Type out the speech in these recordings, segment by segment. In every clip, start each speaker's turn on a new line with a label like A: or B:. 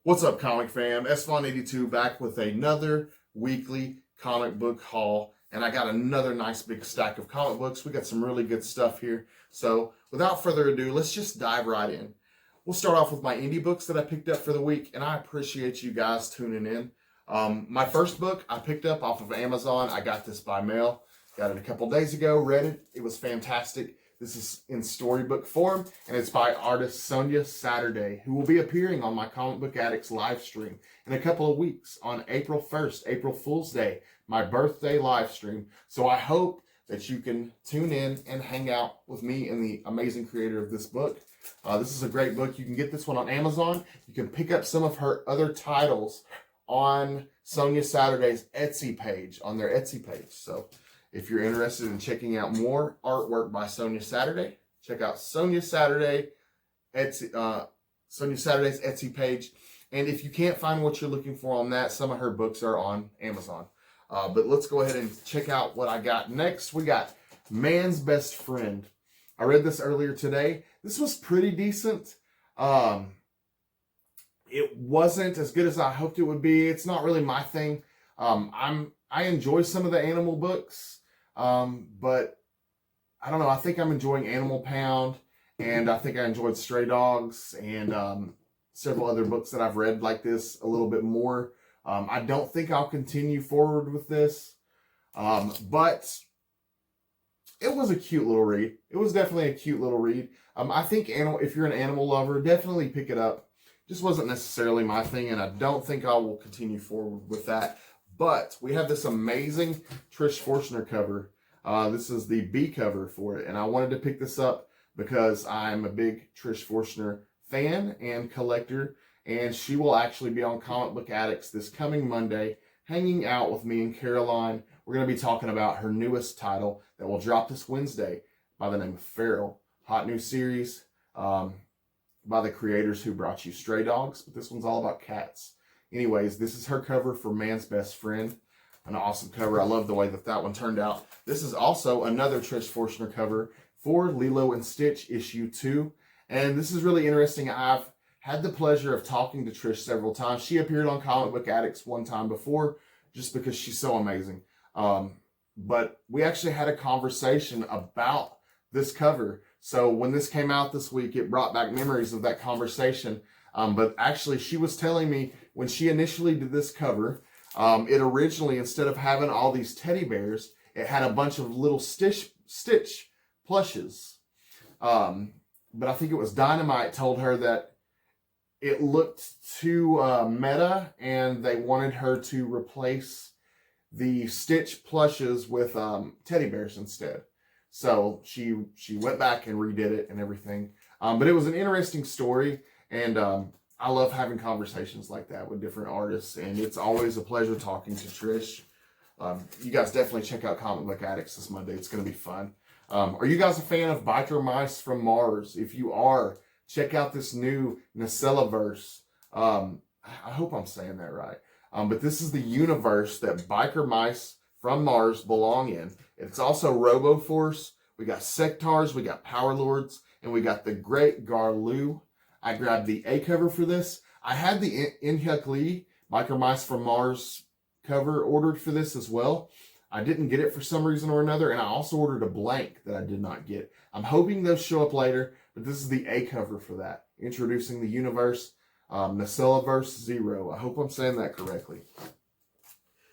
A: What's up, comic fam? SVon82 back with another weekly comic book haul, and I got another nice big stack of comic books. We got some really good stuff here. So, without further ado, let's just dive right in. We'll start off with my indie books that I picked up for the week, and I appreciate you guys tuning in. My first book I picked up off of Amazon. I got this by mail. Got it a couple days ago, read it. It was fantastic. This is in storybook form, and it's by artist Sonia Saturday, who will be appearing on my Comic Book Addicts live stream in a couple of weeks on April 1st, April Fool's Day, my birthday live stream. So I hope that you can tune in and hang out with me and the amazing creator of this book. This is a great book. You can get this one on Amazon. You can pick up some of her other titles on Sonia Saturday's Etsy page, on their Etsy page. So if you're interested in checking out more artwork by Sonia Saturday, check out Sonia Saturday Sonia Saturday's Etsy page. And if you can't find what you're looking for on that, some of her books are on Amazon. But let's go ahead and check out what I got next. We got Man's Best Friend. I read this earlier today. This was pretty decent. It wasn't as good as I hoped it would be. It's not really my thing. I enjoy some of the animal books. But I don't know. I think I'm enjoying Animal Pound, and I think I enjoyed Stray Dogs and several other books that I've read like this a little bit more. I don't think I'll continue forward with this, but it was a cute little read. It was definitely a cute little read. I think if you're an animal lover, definitely pick it up. Just wasn't necessarily my thing, and I don't think I will continue forward with that. But we have this amazing Trish Forstner cover. This is the B cover for it. And I wanted to pick this up because I'm a big Trish Forstner fan and collector. And she will actually be on Comic Book Addicts this coming Monday, hanging out with me and Caroline. We're going to be talking about her newest title that will drop this Wednesday by the name of Feral. Hot new series by the creators who brought you Stray Dogs. But this one's all about cats. Anyways, this is her cover for Man's Best Friend. An awesome cover. I love the way that one turned out. This is also another Trish Forstner cover for Lilo and Stitch issue 2. And this is really interesting. I've had the pleasure of talking to Trish several times. She appeared on Comic Book Addicts one time before just because she's so amazing. But we actually had a conversation about this cover. So when this came out this week, it brought back memories of that conversation. But actually, she was telling me when she initially did this cover, it originally, instead of having all these teddy bears, it had a bunch of little Stitch plushes. But I think it was Dynamite told her that it looked too meta, and they wanted her to replace the Stitch plushes with teddy bears instead. So she went back and redid it and everything. But it was an interesting story. And I love having conversations like that with different artists, and it's always a pleasure talking to Trish. You guys definitely check out Comic Book Addicts this Monday. It's going to be fun. Are you guys a fan of Biker Mice from Mars? If you are, check out this new Nacellaverse. I hope I'm saying that right. But this is the universe that Biker Mice from Mars belong in. It's also RoboForce. We got Sectars, we got Power Lords, and we got the Great Garloo. I grabbed the A cover for this. I had the In-Hyuk Lee Biker Mice from Mars cover ordered for this as well. I didn't get it for some reason or another, and I also ordered a blank that I did not get. I'm hoping those show up later, but this is the A cover for that. Introducing the universe, Nacellaverse Zero. I hope I'm saying that correctly.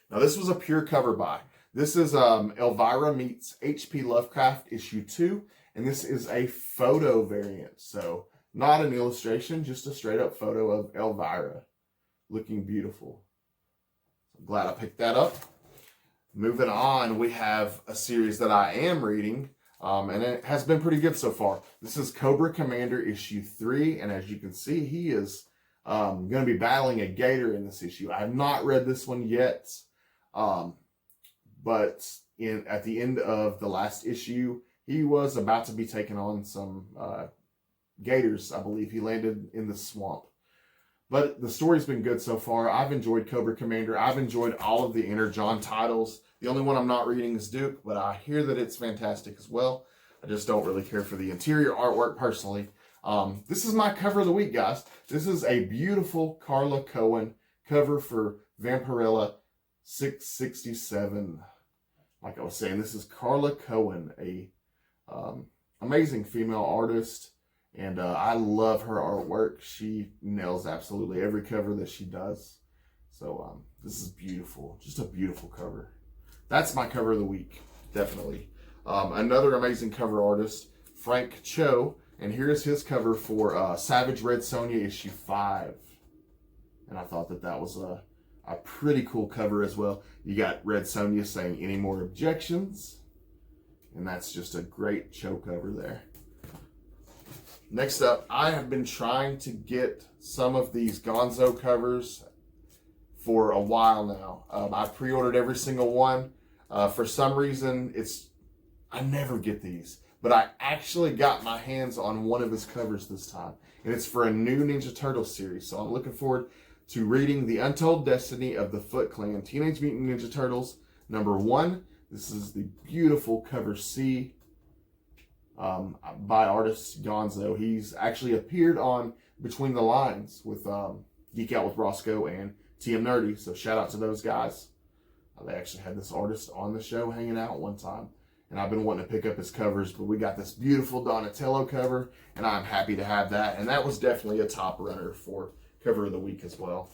A: Now, this was a pure cover buy. This is Elvira meets H.P. Lovecraft issue 2, and this is a photo variant. So, not an illustration, just a straight up photo of Elvira looking beautiful. I'm glad I picked that up. Moving on, we have a series that I am reading, and it has been pretty good so far. This is Cobra Commander issue 3, and as you can see, he is going to be battling a gator in this issue. I have not read this one yet, but at the end of the last issue, he was about to be taking on some gators, I believe. He landed in the swamp. But the story's been good so far. I've enjoyed Cobra Commander. I've enjoyed all of the Energon titles. The only one I'm not reading is Duke, but I hear that it's fantastic as well. I just don't really care for the interior artwork personally. This is my cover of the week, guys. This is a beautiful Carla Cohen cover for Vampirella 667. Like I was saying, this is Carla Cohen, a amazing female artist, and I love her artwork. She nails absolutely every cover that she does. So this is beautiful, just a beautiful cover. That's my cover of the week, definitely. Another amazing cover artist, Frank Cho, and here's his cover for Savage Red Sonja issue 5. And I thought that was a pretty cool cover as well. You got Red Sonja saying, "Any more objections?" And that's just a great Cho cover there. Next up, I have been trying to get some of these Gonzo covers for a while now. I've pre-ordered every single one. For some reason, I never get these. But I actually got my hands on one of his covers this time. And it's for a new Ninja Turtles series. So I'm looking forward to reading The Untold Destiny of the Foot Clan Teenage Mutant Ninja Turtles #1. This is the beautiful cover C by artist Gonzo. He's actually appeared on Between the Lines with Geek Out with Roscoe and TM Nerdy. So shout out to those guys. They actually had this artist on the show hanging out one time. And I've been wanting to pick up his covers, but we got this beautiful Donatello cover, and I'm happy to have that. And that was definitely a top runner for cover of the week as well.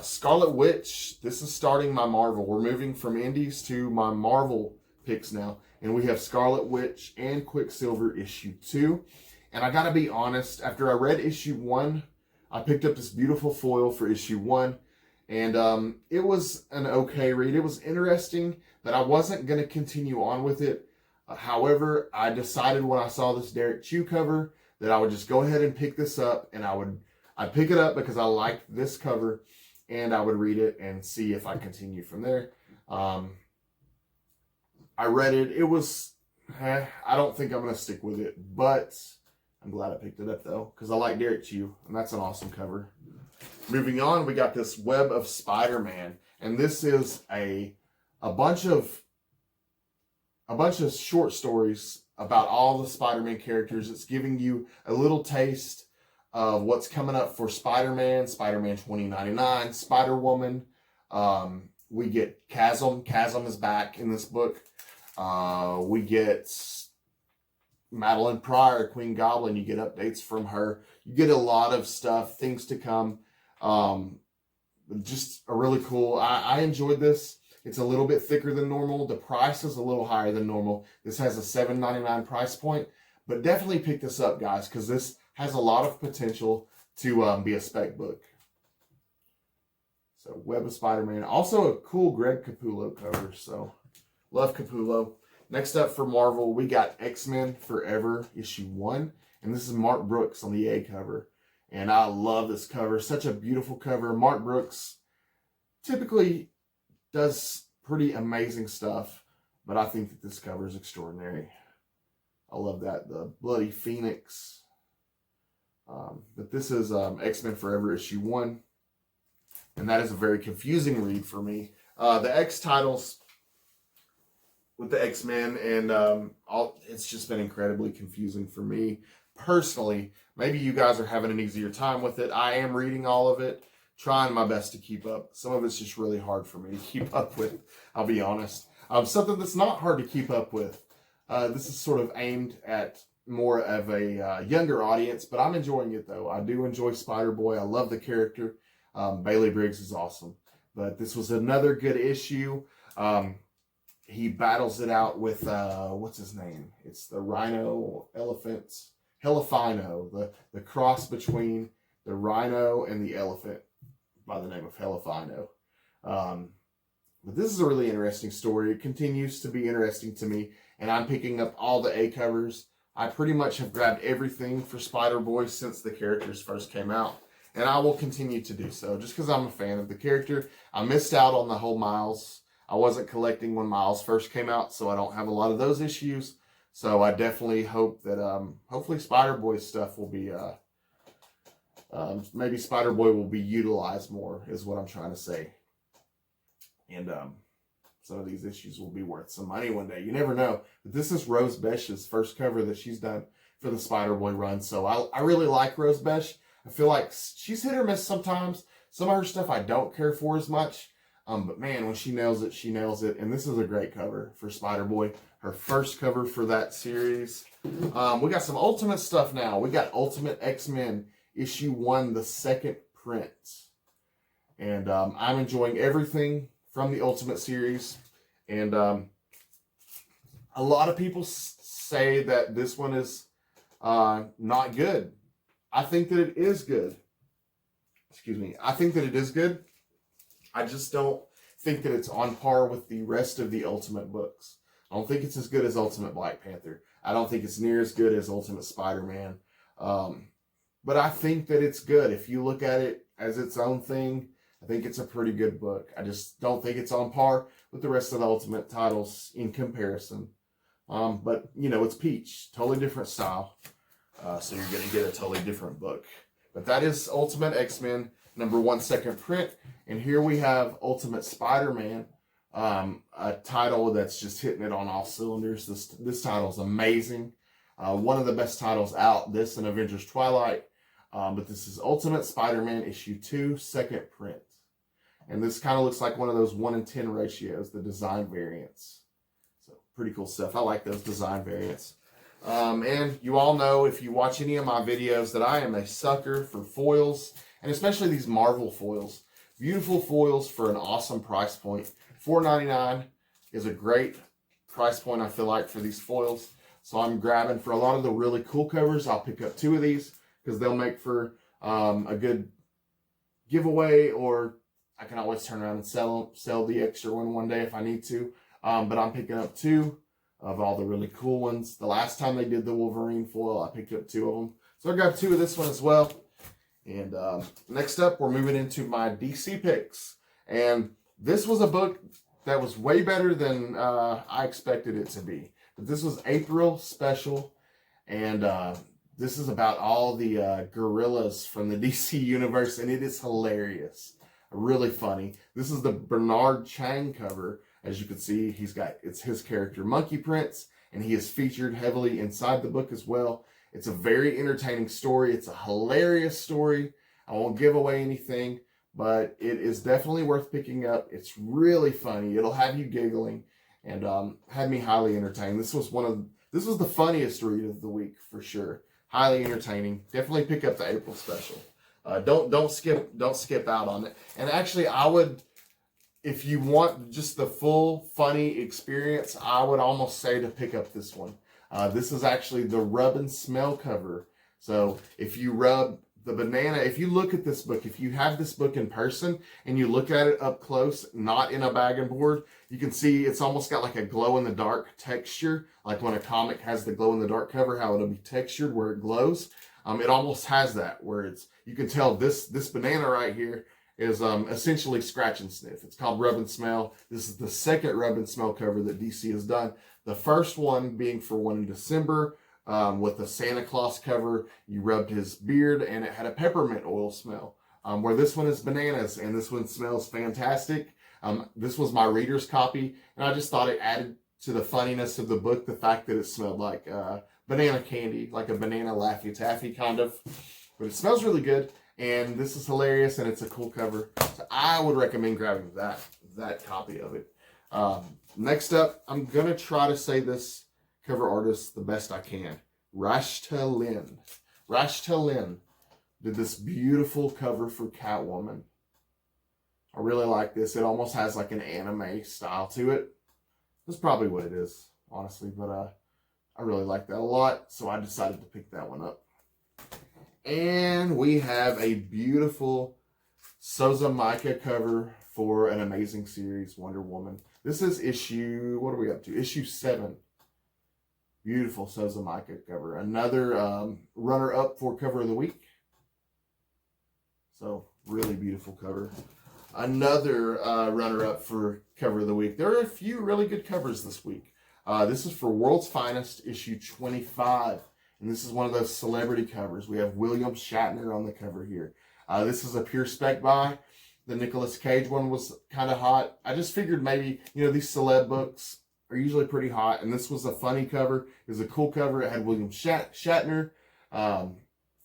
A: Scarlet Witch, this is starting my Marvel. We're moving from Indies to my Marvel picks now. And we have Scarlet Witch and Quicksilver issue 2. And I gotta be honest, after I read issue 1, I picked up this beautiful foil for issue 1. And it was an okay read. It was interesting, but I wasn't going to continue on with it. However, I decided when I saw this Derek Chew cover that I would just go ahead and pick this up, and I'd pick it up because I liked this cover, and I would read it and see if I continue from there. I read it. It was, I don't think I'm going to stick with it, but I'm glad I picked it up though, because I like Derek Chew, and that's an awesome cover. Moving on, we got this Web of Spider-Man, and this is a bunch of short stories about all the Spider-Man characters. It's giving you a little taste of what's coming up for Spider-Man, Spider-Man 2099, Spider-Woman. We get Chasm. Chasm is back in this book. We get Madeline Pryor, Queen Goblin. You get updates from her. You get a lot of stuff, things to come. Just a really cool. I enjoyed this. It's a little bit thicker than normal. The price is a little higher than normal. This has a $7.99 price point, but definitely pick this up, guys, because this has a lot of potential to be a spec book. So Web of Spider-Man. Also a cool Greg Capullo cover. So love Capullo. Next up for Marvel, we got X-Men Forever issue 1, and this is Mark Brooks on the A cover. And I love this cover. Such a beautiful cover. Mark Brooks typically does pretty amazing stuff, but I think that this cover is extraordinary. I love that. The Bloody Phoenix. But this is X-Men Forever issue 1. And that is a very confusing read for me. The X titles with the X-Men and it's just been incredibly confusing for me. Personally, maybe you guys are having an easier time with it. I am reading all of it, trying my best to keep up. Some of it's just really hard for me to keep up with, I'll be honest. Something that's not hard to keep up with. This is sort of aimed at more of a younger audience, but I'm enjoying it though. I do enjoy Spider-Boy. I love the character. Bailey Briggs is awesome. But this was another good issue. He battles it out with, what's his name? It's the Rhino Elephant. Helifino, the cross between the rhino and the elephant by the name of Helifino. But this is a really interesting story. It continues to be interesting to me, and I'm picking up all the A covers. I pretty much have grabbed everything for Spider-Boy since the characters first came out, and I will continue to do so just because I'm a fan of the character. I missed out on the whole Miles. I wasn't collecting when Miles first came out, so I don't have a lot of those issues. So I definitely hope that hopefully Spider-Boy's stuff will be, maybe Spider-Boy will be utilized more is what I'm trying to say. And some of these issues will be worth some money one day. You never know. But this is Rose Besh's first cover that she's done for the Spider-Boy run. So I really like Rose Besh. I feel like she's hit or miss sometimes. Some of her stuff I don't care for as much. But man, when she nails it, she nails it. And this is a great cover for Spider-Boy. Her first cover for that series. We got some Ultimate stuff now. We got Ultimate X-Men issue 1, the second print. And I'm enjoying everything from the Ultimate series. And a lot of people say that this one is not good. I think that it is good. Excuse me. I think that it is good. I just don't think that it's on par with the rest of the Ultimate books. I don't think it's as good as Ultimate Black Panther. I don't think it's near as good as Ultimate Spider-Man. But I think that it's good. If you look at it as its own thing, I think it's a pretty good book. I just don't think it's on par with the rest of the Ultimate titles in comparison. But, you know, it's Peach. Totally different style. So you're going to get a totally different book. But that is Ultimate X-Men, number 1, second print. And here we have Ultimate Spider-Man, a title that's just hitting it on all cylinders. This title is amazing. One of the best titles out, this and Avengers Twilight. But this is Ultimate Spider-Man issue 2, second print. And this kind of looks like one of those 1-in-10 ratios, the design variants. So pretty cool stuff. I like those design variants. And you all know, if you watch any of my videos, that I am a sucker for foils, and especially these Marvel foils. Beautiful foils for an awesome price point. $4.99 is a great price point, I feel like, for these foils. So I'm grabbing, for a lot of the really cool covers, I'll pick up 2 of these because they'll make for a good giveaway, or I can always turn around and sell the extra one day if I need to. But I'm picking up 2 of all the really cool ones. The last time they did the Wolverine foil, I picked up 2 of them. So I grabbed 2 of this one as well. And next up, we're moving into my DC picks. And this was a book that was way better than I expected it to be. But this was April special. And this is about all the gorillas from the DC universe. And it is hilarious. Really funny. This is the Bernard Chang cover. As you can see, it's his character Monkey Prince, and he is featured heavily inside the book as well. It's a very entertaining story. It's a hilarious story. I won't give away anything, but it is definitely worth picking up. It's really funny. It'll have you giggling, and had me highly entertained. This was the funniest read of the week for sure. Highly entertaining. Definitely pick up the April special. Don't skip out on it. And actually, I would. If you want just the full funny experience, I would almost say to pick up this one. This is actually the Rub and Smell cover. So if you rub the banana, if you look at this book, if you have this book in person and you look at it up close, not in a bag and board, you can see it's almost got like a glow-in-the-dark texture. Like when a comic has the glow-in-the-dark cover, how it'll be textured where it glows. It almost has that, where you can tell this banana right here is essentially Scratch and Sniff. It's called Rub and Smell. This is the second Rub and Smell cover that DC has done. The first one being for one in December with the Santa Claus cover. You rubbed his beard and it had a peppermint oil smell. Where this one is bananas, and this one smells fantastic. This was my reader's copy, and I just thought it added to the funniness of the book, the fact that it smelled like banana candy, like a banana Laffy Taffy kind of. But it smells really good. And this is hilarious, and it's a cool cover. So I would recommend grabbing that copy of it. Next up, I'm going to try to say this cover artist the best I can. Rashta Lin. Rashta Lin did this beautiful cover for Catwoman. I really like this. It almost has like an anime style to it. That's probably what it is, honestly. But I really like that a lot, so I decided to pick that one up. And we have a beautiful Souza Micah cover for an amazing series, Wonder Woman. This is issue, what are we up to? Issue 7. Beautiful Souza Micah cover. Another runner-up for cover of the week. So, really beautiful cover. Another runner-up for cover of the week. There are a few really good covers this week. This is for World's Finest, issue 25. And this is one of those celebrity covers. We have William Shatner on the cover here. This is a pure spec buy. The Nicolas Cage one was kind of hot. I just figured maybe, these celeb books, are usually pretty hot, and this was a funny cover. It was a cool cover. It had William Shatner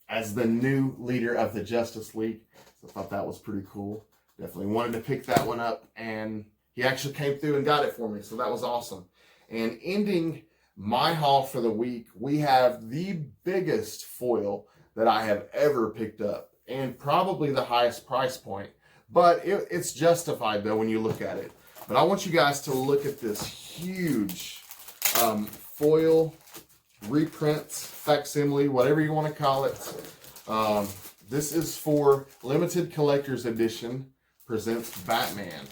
A: as the new leader of the Justice League. So I thought that was pretty cool. Definitely wanted to pick that one up, and he actually came through and got it for me, so that was awesome. And ending my haul for the week, we have the biggest foil that I have ever picked up, and probably the highest price point, but it's justified though when you look at it. But I want you guys to look at this huge foil reprints, facsimile, whatever you want to call it. This is for Limited Collector's Edition presents Batman.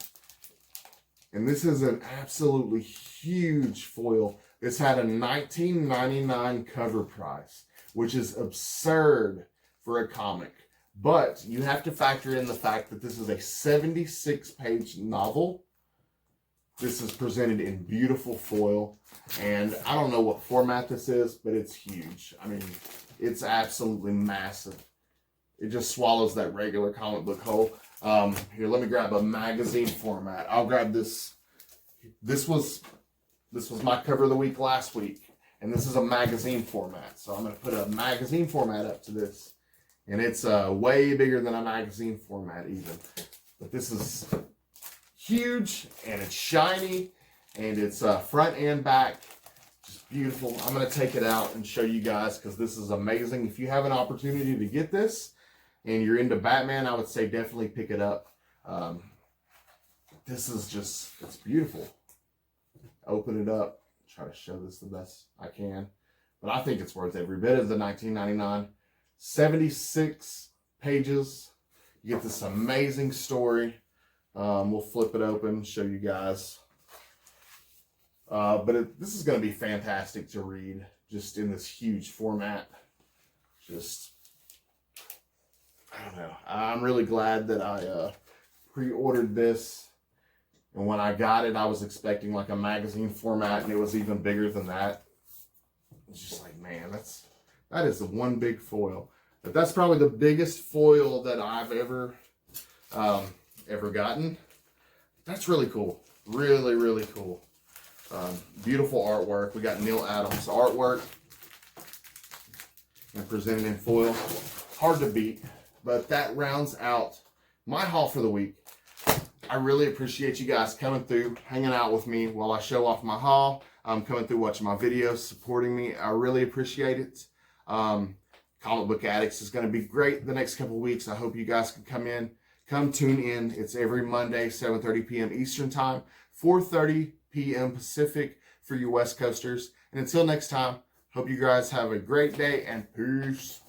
A: And this is an absolutely huge foil. This had a $19.99 cover price, which is absurd for a comic. But you have to factor in the fact that this is a 76-page novel. This is presented in beautiful foil. And I don't know what format this is, but it's huge. I mean, it's absolutely massive. It just swallows that regular comic book whole. Here, let me grab a magazine format. I'll grab this. This was my cover of the week last week, and this is a magazine format. So I'm going to put a magazine format up to this, and it's way bigger than a magazine format even. But this is huge, and it's shiny, and it's front and back. Just beautiful. I'm going to take it out and show you guys because this is amazing. If you have an opportunity to get this, and you're into Batman, I would say definitely pick it up. This is just, it's beautiful. Open it up. Try to show this the best I can. But I think it's worth every bit of the $19.99. 76 pages. You get this amazing story. We'll flip it open, show you guys. But this is going to be fantastic to read, just in this huge format. Just, I don't know. I'm really glad that I pre-ordered this. And when I got it, I was expecting like a magazine format, and it was even bigger than that. It's just like, man, that is the one big foil. But that's probably the biggest foil that I've ever gotten. That's really cool. Really, really cool. Beautiful artwork. We got Neal Adams artwork and presented in foil. Hard to beat. But that rounds out my haul for the week. I really appreciate you guys coming through, hanging out with me while I show off my haul. Coming through, watching my videos, supporting me. I really appreciate it. Comic Book Addicts is going to be great the next couple of weeks. I hope you guys can come tune in. It's every Monday, 7:30 p.m. Eastern Time, 4:30 p.m. Pacific for you West Coasters. And until next time, hope you guys have a great day, and peace.